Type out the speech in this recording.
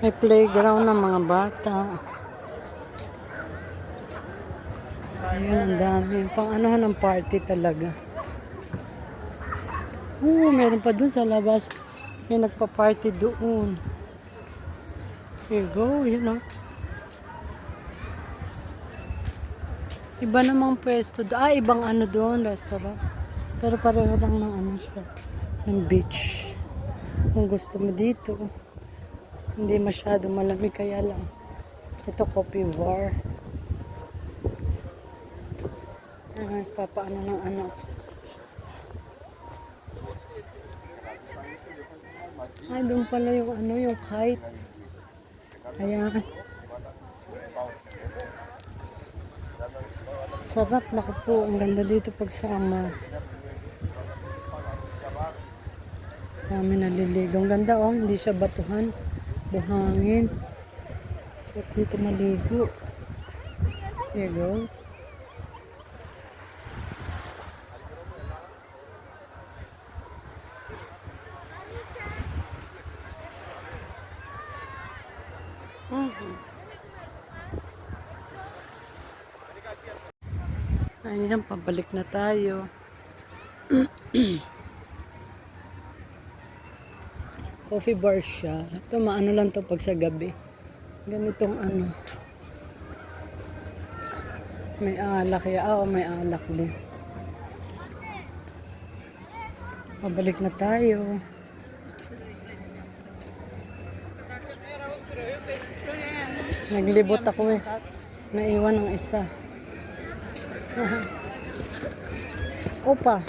May playground ng mga bata. Ayun, ang dami. Pang ano ng party talaga. Meron pa dun sa labas. May nagpa-party doon. Here you go, yun o. Iba namang pwesto. Ibang ano doon, restaurant. Pero pareho lang ng ano siya. Ng beach. Kung gusto mo dito. Hindi masyado malamig kaya lang. Ito coffee bar. Papaano ng ano. Doon pala yung ano, yung kite. Ayan. Sarap, naku po. Ang ganda dito pag summer. Dami naliligo. Ang ganda oh, hindi siya batuhan. Buhangin. Sarap dito maligo. Here you go. Ayan, pabalik na tayo. Coffee bar siya. Ito, maano lang to pag sa gabi. Ganitong ano. May alak. May alak din. Pabalik na tayo. Naglibot ako eh. Naiwan ng isa. Opa.